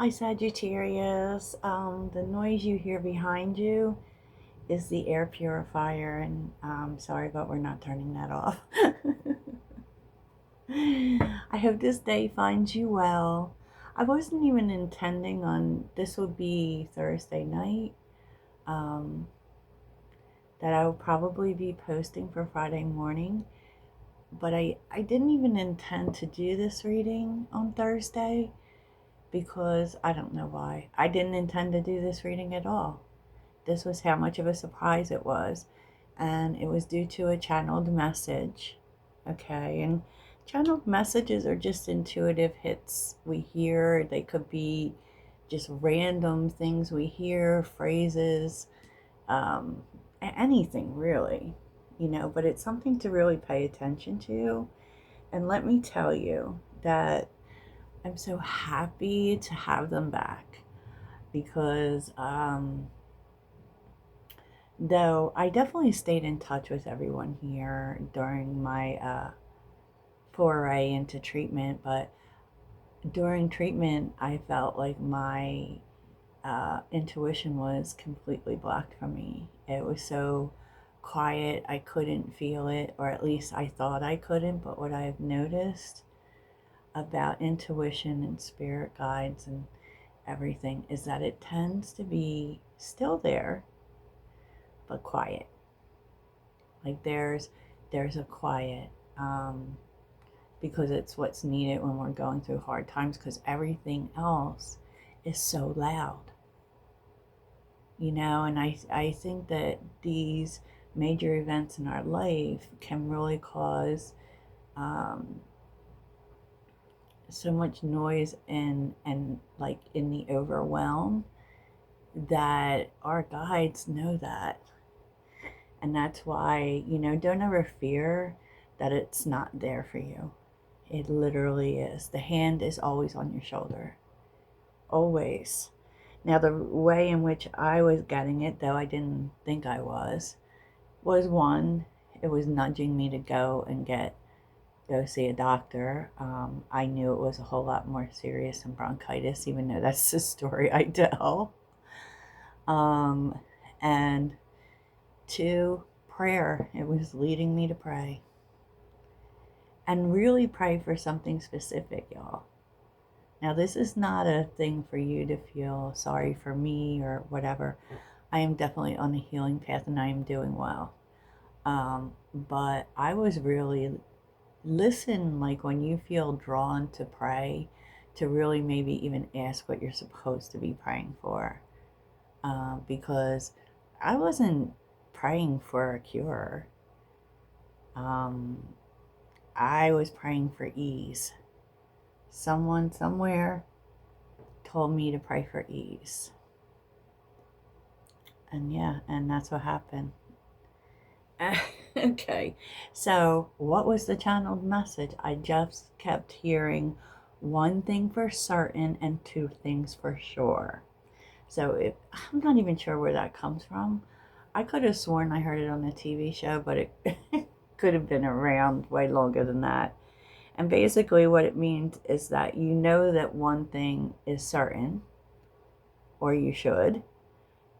Hi Sagittarius. The noise you hear behind you is the air purifier, and sorry, but we're not turning that off. I hope this day finds you well. I wasn't even intending on this would be Thursday night. Um, that I will probably be posting for Friday morning, but I didn't even intend to do this reading on Thursday because I don't know why. I didn't intend to do this reading at all. This was how much of a surprise it was. And it was due to a channeled message. Okay. And channeled messages are just intuitive hits we hear. They could be just random things we hear, phrases, um, anything really, but it's something to really pay attention to. And let me tell you that I'm so happy to have them back because though I definitely stayed in touch with everyone here during my foray into treatment, but during treatment, I felt like my intuition was completely blocked from me. It was so quiet, I couldn't feel it, or at least I thought I couldn't. But what I've noticed about intuition and spirit guides and everything is that it tends to be still there, but quiet. Like there's a quiet, because it's what's needed when we're going through hard times, because everything else is so loud, and I think that these major events in our life can really cause um, so much noise and like in the overwhelm, that our guides know that. And that's why, don't ever fear that it's not there for you. It literally is. The hand is always on your shoulder. Always. Now, the way in which I was getting it, though I didn't think I was one, it was nudging me to go see a doctor. I knew it was a whole lot more serious than bronchitis, even though that's the story I tell. And two, prayer. It was leading me to pray. And really pray for something specific, y'all. Now, this is not a thing for you to feel sorry for me or whatever. I am definitely on a healing path and I am doing well. But I was really like when you feel drawn to pray, to really maybe even ask what you're supposed to be praying for. Because I wasn't praying for a cure. I was praying for ease. Someone somewhere told me to pray for ease. And yeah, and that's what happened. Okay, so what was the channeled message? I just kept hearing one thing for certain and two things for sure. So I'm not even sure where that comes from. I could have sworn I heard it on a TV show, but it could have been around way longer than that. And basically what it means is that you know that one thing is certain, or you should,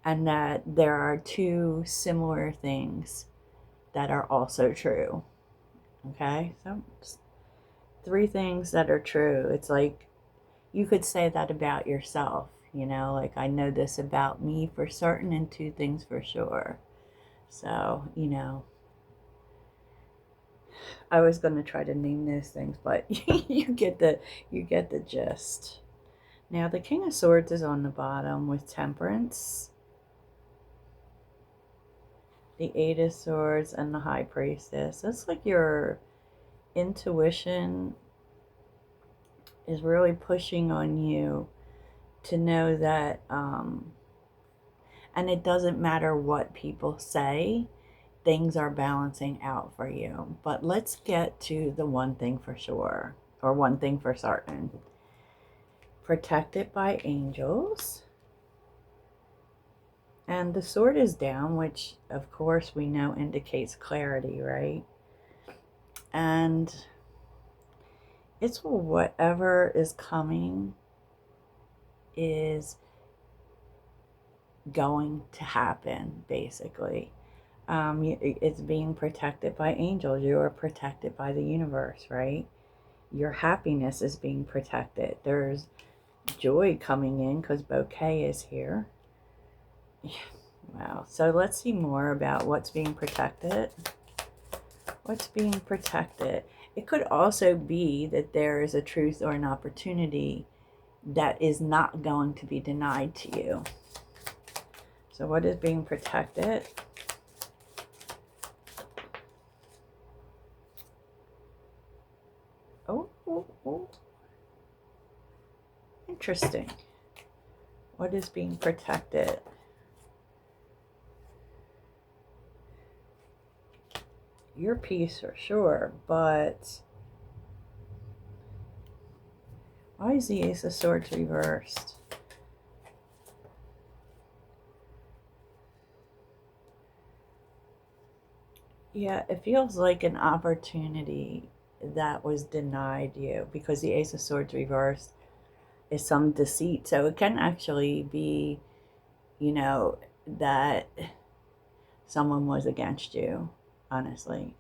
and that there are two similar things that are also true. Okay? So three things that are true. It's like you could say that about yourself, like I know this about me for certain and two things for sure. So, I was going to try to name those things, but you get the gist. Now, the King of Swords is on the bottom with Temperance, the Eight of Swords, and the High Priestess. That's like your intuition is really pushing on you to know that, and it doesn't matter what people say, things are balancing out for you. But let's get to the one thing for sure, or one thing for certain. Protected by angels. And the sword is down, which of course we know indicates clarity, right? And it's whatever is coming is going to happen, basically. It's being protected by angels. You are protected by the universe, right? Your happiness is being protected. There's joy coming in because bouquet is here. Wow. So let's see more about what's being protected. What's being protected? It could also be that there is a truth or an opportunity that is not going to be denied to you. So what is being protected? Oh. Interesting. What is being protected? Your peace for sure, but why is the Ace of Swords reversed? Yeah, it feels like an opportunity that was denied you because the Ace of Swords reversed is some deceit. So it can actually be, you know, that someone was against you, honestly.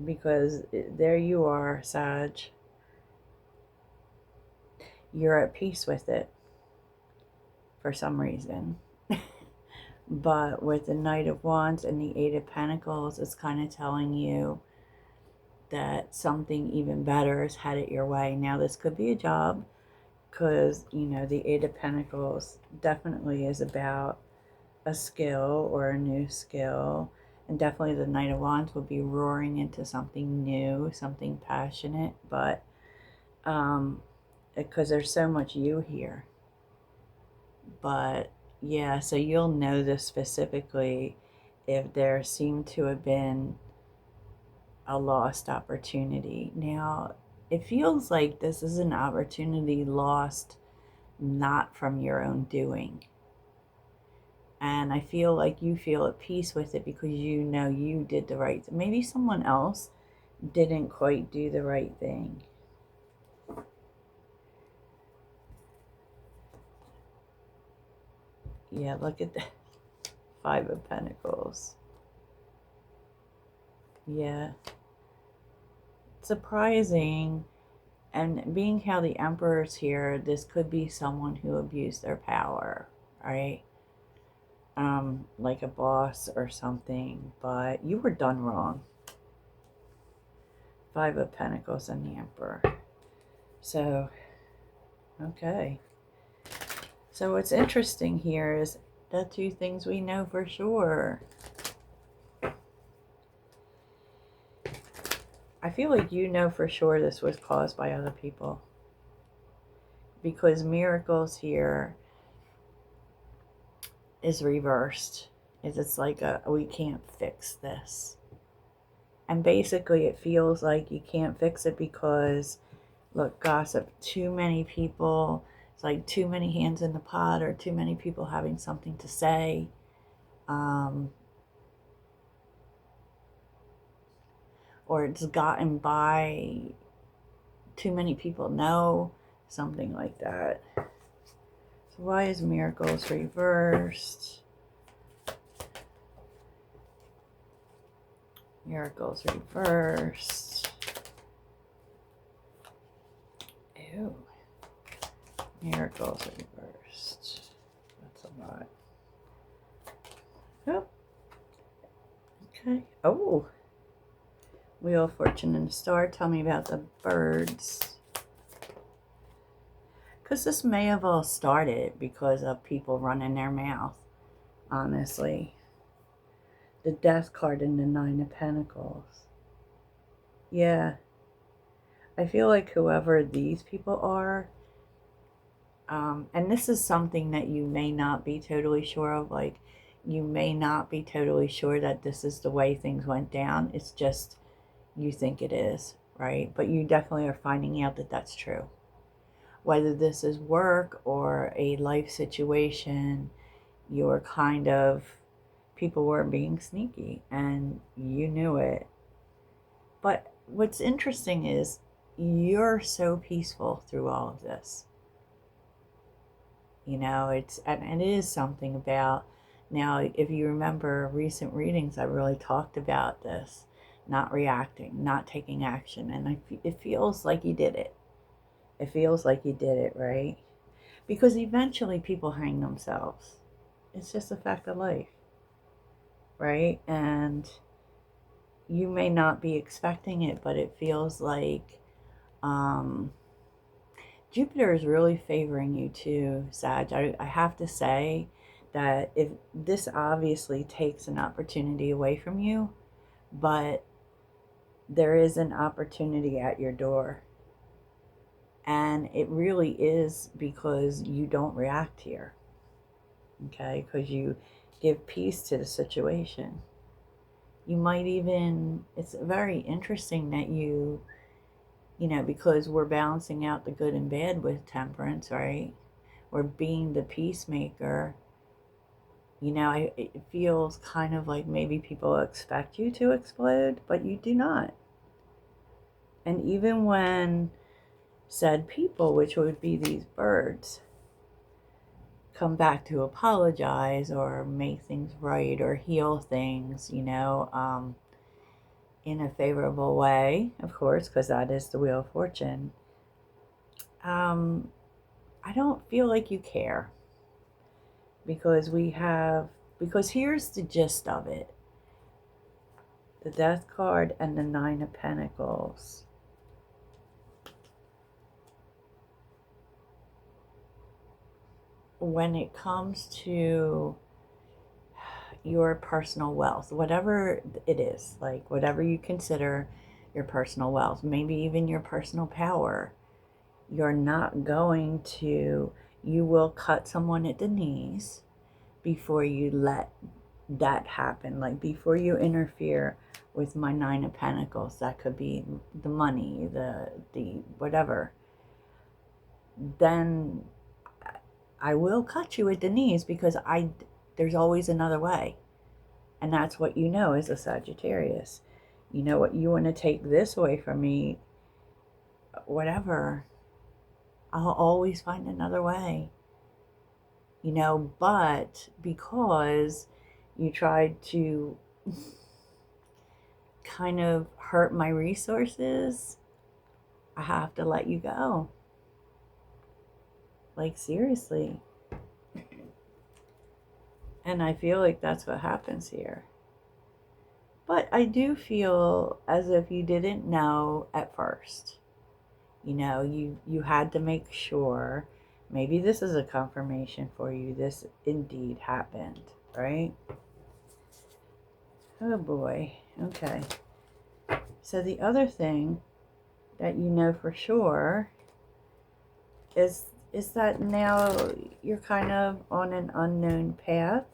Because there you are, Sag. You're at peace with it for some reason. But with the Knight of Wands and the Eight of Pentacles, it's kind of telling you that something even better is headed your way. Now, this could be a job because, you know, the Eight of Pentacles definitely is about a skill or a new skill. And definitely the Knight of Wands would be roaring into something new, something passionate. But because there's so much you here. But yeah, so you'll know this specifically if there seemed to have been a lost opportunity. Now, it feels like this is an opportunity lost not from your own doing. And I feel like you feel at peace with it because you know you did the right thing. Maybe someone else didn't quite do the right thing. Yeah, look at the Five of Pentacles. Yeah. Surprising. And being how the Emperor's here, this could be someone who abused their power, right? Like a boss or something, but you were done wrong. Five of Pentacles and the Emperor. So, okay. So what's interesting here is the two things we know for sure. I feel like you know for sure this was caused by other people. Because miracles here is reversed. It's like we can't fix this. And basically it feels like you can't fix it because, look, gossip, too many people, it's like too many hands in the pot or too many people having something to say. Or it's gotten by too many people know, something like that. So why is miracles reversed? Miracles reversed. Ew. Miracles reversed. That's a lot. Oh. Okay. Oh. Wheel of Fortune and Star. Tell me about the birds. Because this may have all started because of people running their mouth. Honestly. The Death card and the Nine of Pentacles. Yeah. I feel like whoever these people are, and this is something that you may not be totally sure of, like you may not be totally sure that this is the way things went down. It's just you think it is, right? But you definitely are finding out that that's true. Whether this is work or a life situation, you're kind of, people were being sneaky and you knew it. But what's interesting is you're so peaceful through all of this. You know, and it is something about, now, if you remember recent readings, I really talked about this, not reacting, not taking action. And it feels like you did it. It feels like you did it, right? Because eventually people hang themselves. It's just a fact of life, right? And you may not be expecting it, but it feels like Jupiter is really favoring you too, Sag. I have to say that if this obviously takes an opportunity away from you, but there is an opportunity at your door. And it really is because you don't react here, okay? Because you give peace to the situation. You might even, it's very interesting that you know, because we're balancing out the good and bad with temperance, right? We're being the peacemaker. You know, it feels kind of like maybe people expect you to explode, but you do not. And even when said people, which would be these birds, come back to apologize or make things right or heal things, you know, in a favorable way, of course, because that is the Wheel of Fortune. I don't feel like you care, because because here's the gist of it. The Death card and the Nine of Pentacles. When it comes to your personal wealth, whatever it is, like whatever you consider your personal wealth, maybe even your personal power, you're not going to, you will cut someone at the knees before you let that happen. Like before you interfere with my Nine of Pentacles, that could be the money, the whatever, then I will cut you at the knees, because there's always another way. And that's what you know as a Sagittarius. You know what, you want to take this away from me, whatever, I'll always find another way. You know, but because you tried to kind of hurt my resources, I have to let you go. Like, seriously. And I feel like that's what happens here. But I do feel as if you didn't know at first. You know, you had to make sure. Maybe this is a confirmation for you. This indeed happened, right? Oh boy. Okay. So the other thing that you know for sure is that now you're kind of on an unknown path.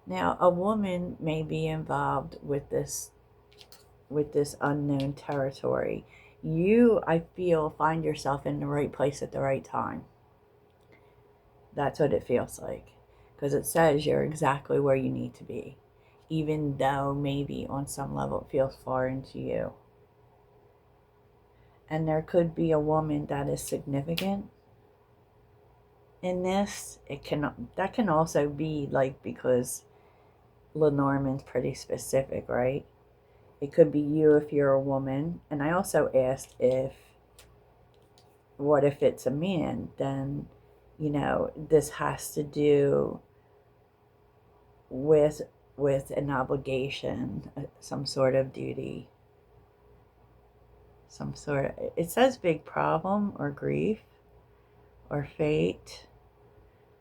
Now a woman may be involved with this unknown territory. You, I feel, find yourself in the right place at the right time. That's what it feels like, because it says you're exactly where you need to be, even though maybe on some level it feels foreign to you. And there could be a woman that is significant in this. That can also be like, because Lenormand's pretty specific, right? It could be you if you're a woman. And I also asked what if it's a man? Then, you know, this has to do with an obligation, some sort of duty, some sort of, it says big problem or grief or fate.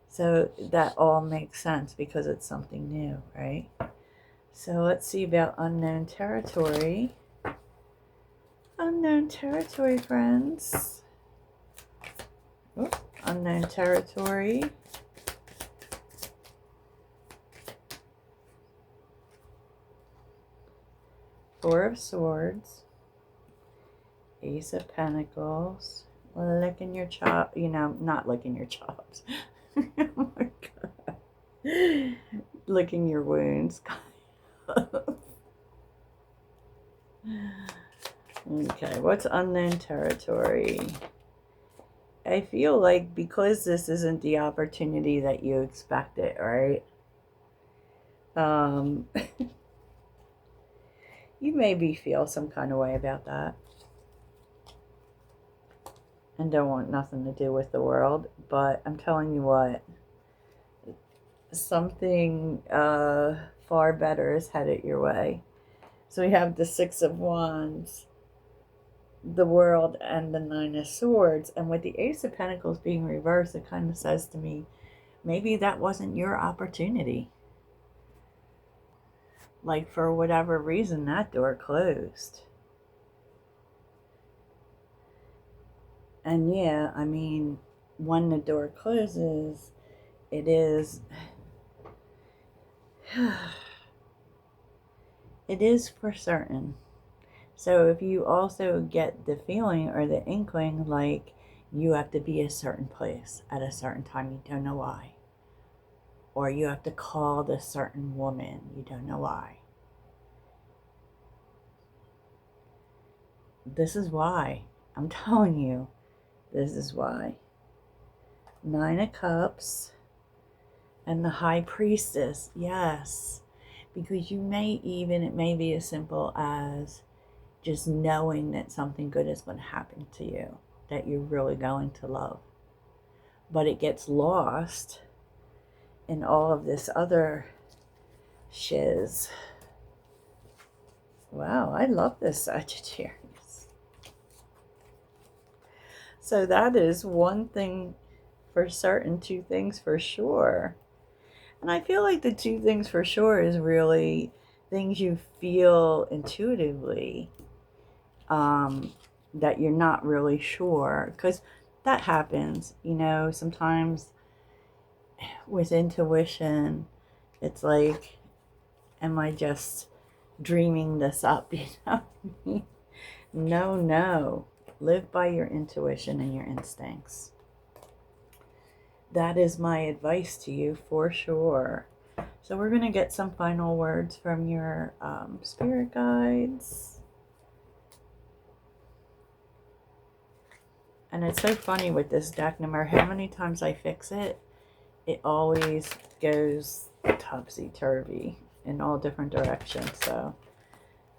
So that all makes sense because it's something new, right? So let's see about unknown territory. Unknown territory, friends. Oh, unknown territory. Four of Swords. Ace of Pentacles. Licking your chop, you know, not licking your chops. Oh my God. Licking your wounds. Okay, what's unknown territory? I feel like because this isn't the opportunity that you expected, right? You maybe feel some kind of way about that and don't want nothing to do with the world. But I'm telling you what, something far better is headed your way. So we have the Six of Wands, the World, and the Nine of Swords. And with the Ace of Pentacles being reversed, it kind of says to me, maybe that wasn't your opportunity. Like, for whatever reason, that door closed. And yeah, I mean, when the door closes, it is... it is for certain. So if you also get the feeling or the inkling like you have to be a certain place at a certain time, you don't know why. Or you have to call this certain woman, you don't know why. This is why. I'm telling you, this is why. Nine of Cups and the High Priestess. Yes. Because you may even, it may be as simple as just knowing that something good is going to happen to you, that you're really going to love. But it gets lost in all of this other shiz. Wow, I love this Sagittarius. So that is one thing for certain, two things for sure. And I feel like the two things for sure is really things you feel intuitively, that you're not really sure. Because that happens, you know, sometimes with intuition, it's like, am I just dreaming this up, you know? No. Live by your intuition and your instincts. That is my advice to you for sure. So we're going to get some final words from your spirit guides. And it's so funny with this deck, no matter how many times I fix it, it always goes topsy-turvy in all different directions. So,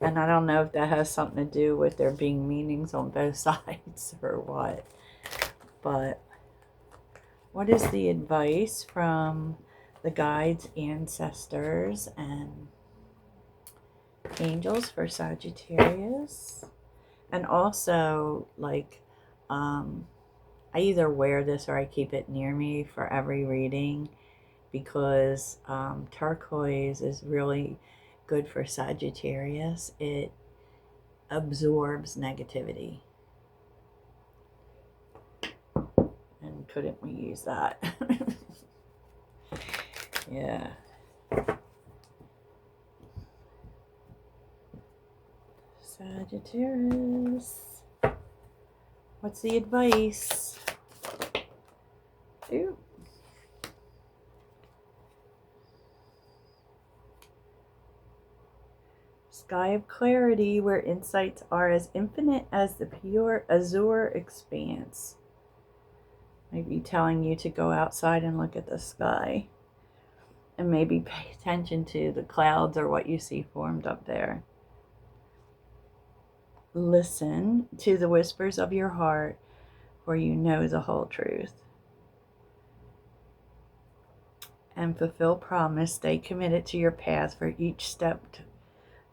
and I don't know if that has something to do with there being meanings on both sides or what. But what is the advice from the guides, ancestors, and angels for Sagittarius? And also, like, I either wear this or I keep it near me for every reading, because turquoise is really good for Sagittarius. It absorbs negativity. And couldn't we use that? Yeah. Sagittarius. What's the advice? Ooh. Sky of clarity, where insights are as infinite as the pure azure expanse. Maybe telling you to go outside and look at the sky. And maybe pay attention to the clouds or what you see formed up there. Listen to the whispers of your heart, for you know the whole truth. And fulfill promise. Stay committed to your path, for each step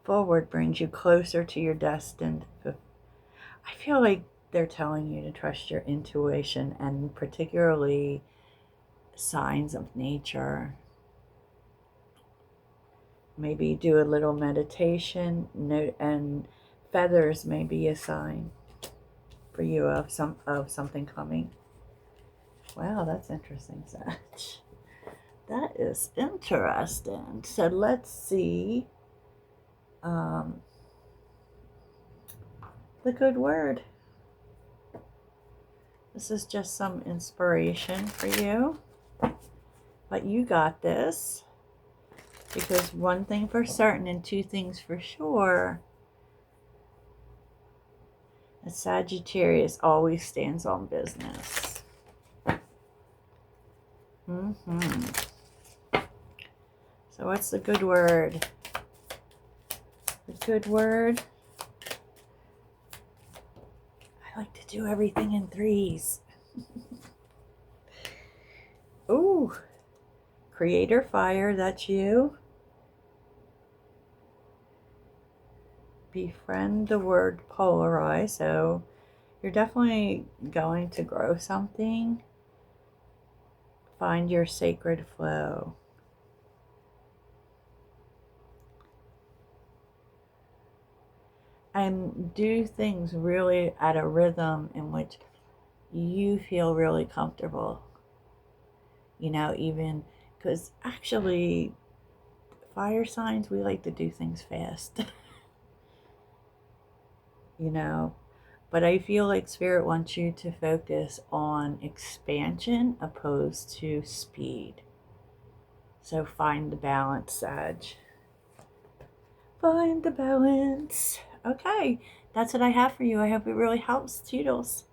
forward brings you closer to your destined. I feel like they're telling you to trust your intuition, and particularly signs of nature. Maybe do a little meditation, and feathers may be a sign for you of something coming. Wow, that's interesting, Sag. That is interesting. So let's see the good word. This is just some inspiration for you, but you got this. Because one thing for certain and two things for sure, a Sagittarius always stands on business. So what's the good word? The good word? I like to do everything in threes. Ooh. Creator fire, that's you. Befriend the word polarize. So you're definitely going to grow something. Find your sacred flow. And do things really at a rhythm in which you feel really comfortable. You know, even because actually fire signs, we like to do things fast. You know, but I feel like Spirit wants you to focus on expansion opposed to speed. So find the balance, Sag. Find the balance. Okay, that's what I have for you. I hope it really helps. Toodles.